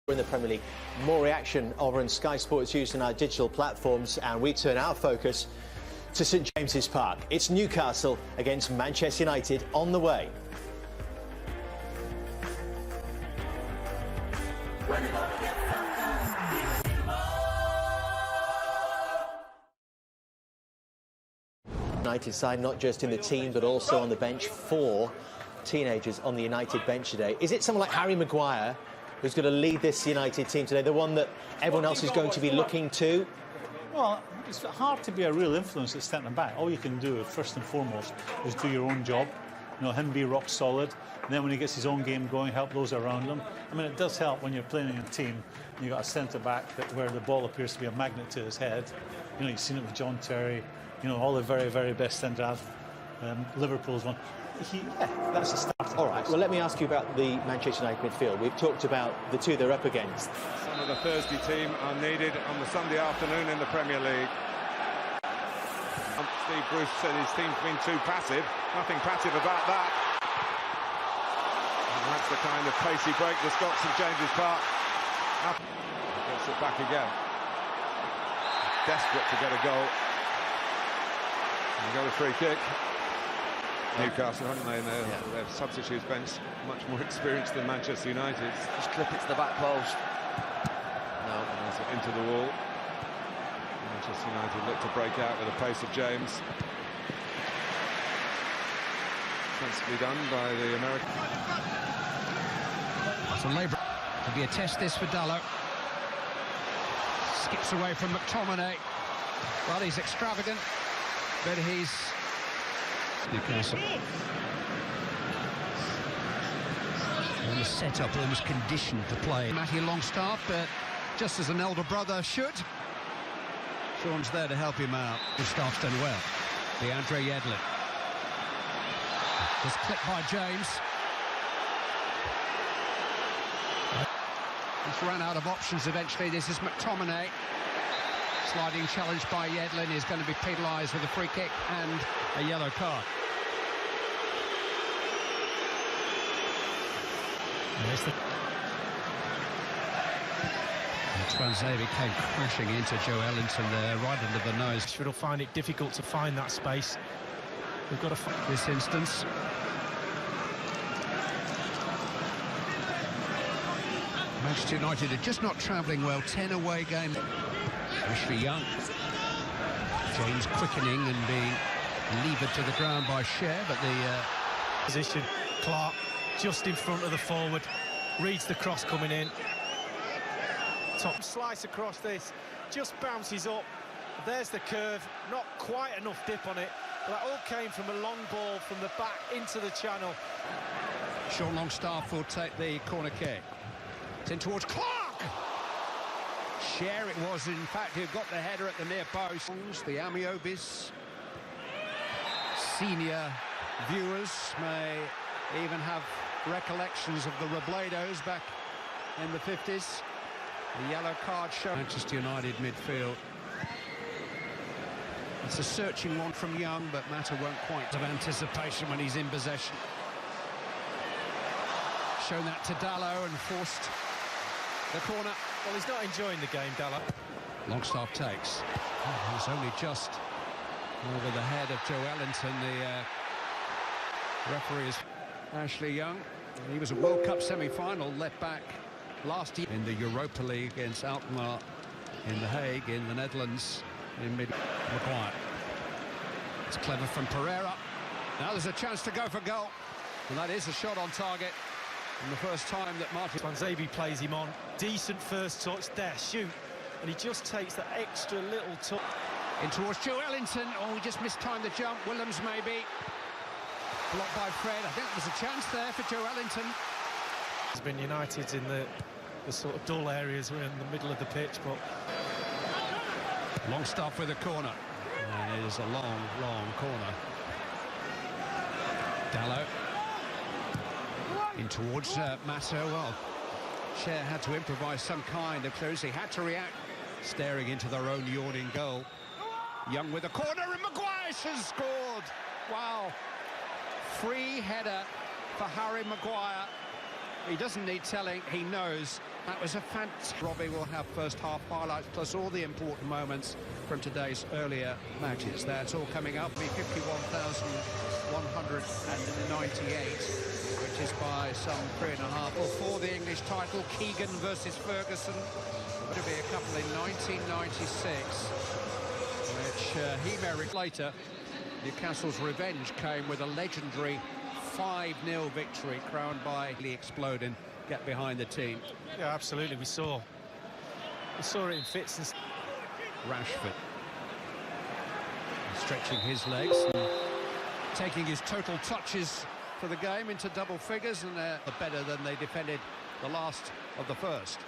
In the Premier League, more reaction over on Sky Sports used on our digital platforms, and we turn our focus to St James's Park. It's Newcastle against Manchester United on the way. United side not just in the team but also on the bench. 4 teenagers on the United bench today. Is it someone like Harry Maguire who's going to lead this United team today, the one that everyone else is going to be looking to? Well, it's hard to be a real influence at centre back. All you can do, first and foremost, is do your own job. You know, him be rock solid. And then when he gets his own game going, help those around him. I mean, it does help when you're playing in a team and you've got a centre back that where the ball appears to be a magnet to his head. You know, you've seen it with John Terry. You know, all the very, very best centre half. Liverpool's one. Yeah, that's a start. All right, well, let me ask you about the Manchester United midfield. We've talked about the two they're up against. Some of the Thursday team are needed on the Sunday afternoon in the Premier League. Steve Bruce said his team's been too passive. Nothing passive about that. And that's the kind of pacey break that's got St James's Park. Gets it back again. Desperate to get a goal. And got a free kick. Newcastle, haven't they? Their substitutes bench much more experienced than Manchester United. Just clip it to the back post. No, that's it into the wall. Manchester United look to break out with the pace of James. Sensibly done by the American. So Labour could be a test this for Dalot. Skips away from McTominay. Well, he's extravagant, but he's Newcastle. And the setup almost conditioned to play. Matty Longstaff, but just as an elder brother should. Sean's there to help him out. Longstaff's done well. DeAndre Yedlin. Just clipped by James. He's run out of options eventually. This is McTominay. Sliding challenge by Yedlin is going to be penalised with a free kick and a yellow card. Twanzebe came crashing into Joe Ellington there, right under the nose. Will find it difficult to find that space. We've got to find this instance. Manchester United are just not travelling well. 10 away game. Ashley Young. James quickening and being levered to the ground by Cher, but the position. Clark just in front of the forward, reads the cross coming in. Top slice across this, just bounces up. There's the curve, not quite enough dip on it. But that all came from a long ball from the back into the channel. Sean Longstaff will take the corner kick. It's in towards Clark. Cher it was, in fact, who got the header at the near post. The Amiobis senior viewers may even have recollections of the Robledos back in the 50s. The yellow card show. Manchester United midfield. It's a searching one from Young, but Mata won't quite have anticipation when he's in possession. Shown that to Dalot and forced the corner. Well, he's not enjoying the game, Dalot. Longstaff takes. Oh, he's only just over the head of Joe Ellington. The referee is Ashley Young. He was a World Cup semi-final, left back last year in the Europa League against Alkmaar in The Hague in the Netherlands in Maguire. It's clever from Pereira. Now there's a chance to go for goal, and that is a shot on target. And the first time that Martin Twanzebe plays him on. Decent first touch there, shoot, and he just takes that extra little touch. In towards Joe Ellington. Oh, he just mistimed the jump. Williams maybe. Blocked by Fred. I think there's a chance there for Joe Ellington. It's been United in the sort of dull areas. We're in the middle of the pitch, but Longstaff with a corner. And it is a long, long corner. Dalot. In towards Mata. Well, Cher had to improvise some kind of close. He had to react. Staring into their own yawning goal. Young with a corner, and Maguire has scored. Wow. Free header for Harry Maguire. He doesn't need telling, he knows That was a fantastic. Robbie will have first half highlights plus all the important moments from today's earlier matches. That's all coming up. 51,198, which is by some 3.5 or 4 the English title. Keegan versus Ferguson. It'll be a couple in 1996, which he married later. Newcastle's revenge came with a legendary 5-0 victory crowned by the exploding get behind the team. Yeah, absolutely. We saw it in fits. And Rashford stretching his legs and taking his total touches for the game into double figures, and they're better than they defended the last of the first.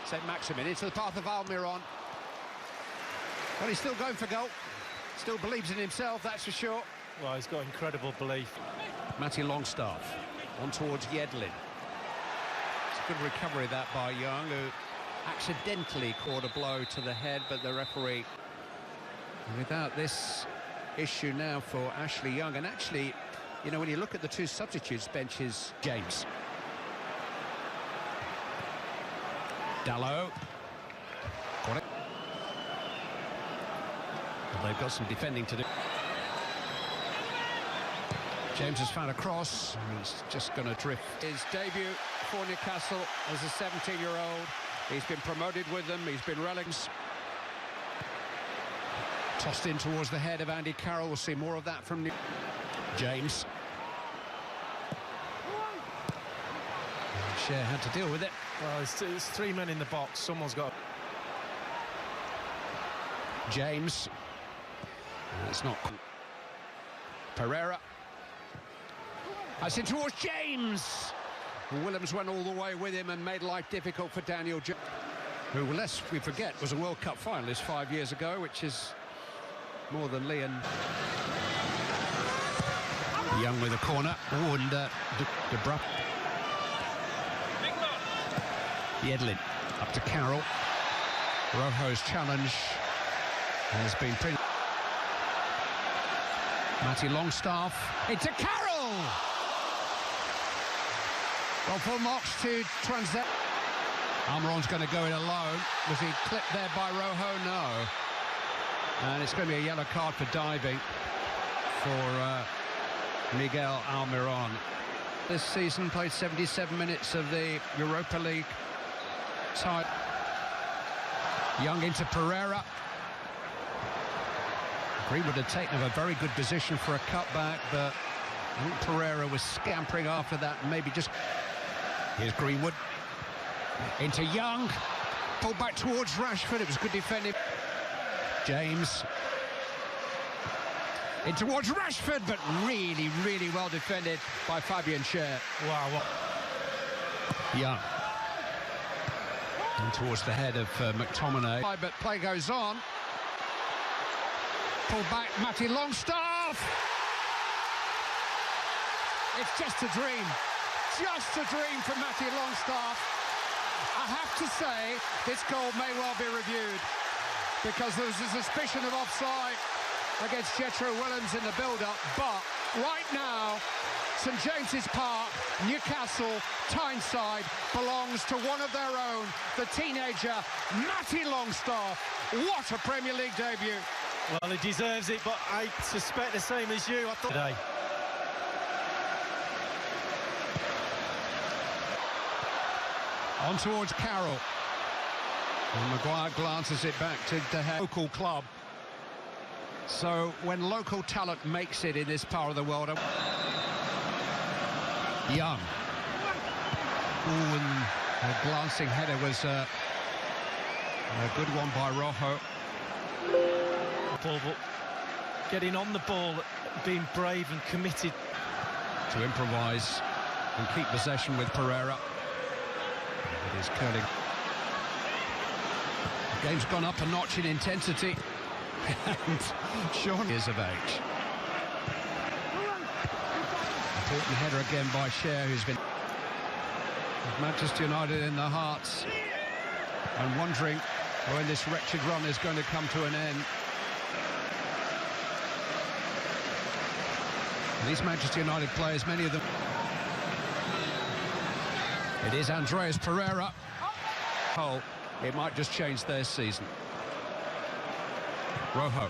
St. Maximin into the path of Almiron. Well, he's still going for goal. Still believes in himself, that's for sure. well, he's got incredible belief. Matty Longstaff on towards Yedlin. It's a good recovery that by Young, who accidentally caught a blow to the head, but the referee. Without this issue now for Ashley Young, and actually, you know, when you look at the two substitutes benches, James. Dallow. Got it. Well, they've got some defending to do. James has found a cross. He's just going to drift. His debut for Newcastle as a 17-year-old. He's been promoted with them. He's been relics. Tossed in towards the head of Andy Carroll. We'll see more of that from James. Cher had to deal with it. Well, it's three men in the box. Someone's got... James. It's not... Pereira. That's in towards James. Williams went all the way with him and made life difficult for Daniel Jones, who, lest we forget, was a World Cup finalist 5 years ago, which is more than Leon. Young with a corner. Oh, and De Bruyne. Yedlin up to Carroll. Rojo's challenge has been pretty... Matty Longstaff into Carroll! Well, for Mox to transact. Almiron's going to go in alone. Was he clipped there by Rojo? No. And it's going to be a yellow card for diving for Miguel Almiron. This season played 77 minutes of the Europa League side. Young into Pereira. Greenwood had taken a very good position for a cutback, but I think Pereira was scampering after that, and maybe just... Here's Greenwood. Into Young. Pulled back towards Rashford. It was good defending. James. In towards Rashford, but really, really well defended by Fabian Cher. Wow. What... Young. And towards the head of McTominay. But play goes on. Pulled back, Matty Longstaff. It's just a dream. Just a dream for Matty Longstaff. I have to say, this goal may well be reviewed, because there was a suspicion of offside against Jetro Willems in the build-up. But right now, St James's Park, Newcastle, Tyneside, belongs to one of their own, the teenager, Matty Longstaff. What a Premier League debut. Well, he deserves it, but I suspect the same as you. I thought... Today. On towards Carroll. And Maguire glances it back to the local club. So when local talent makes it in this part of the world... Young. Ooh, and a glancing header was a good one by Rojo. But getting on the ball, being brave and committed. To improvise and keep possession with Pereira. It is curling. The game's gone up a notch in intensity. And Sean is of age. Important header again by Cher, who's been Manchester United in their hearts and wondering when this wretched run is going to come to an end. And these Manchester United players, many of them... It is Andreas Pereira. Hole, it might just change their season. Rojo.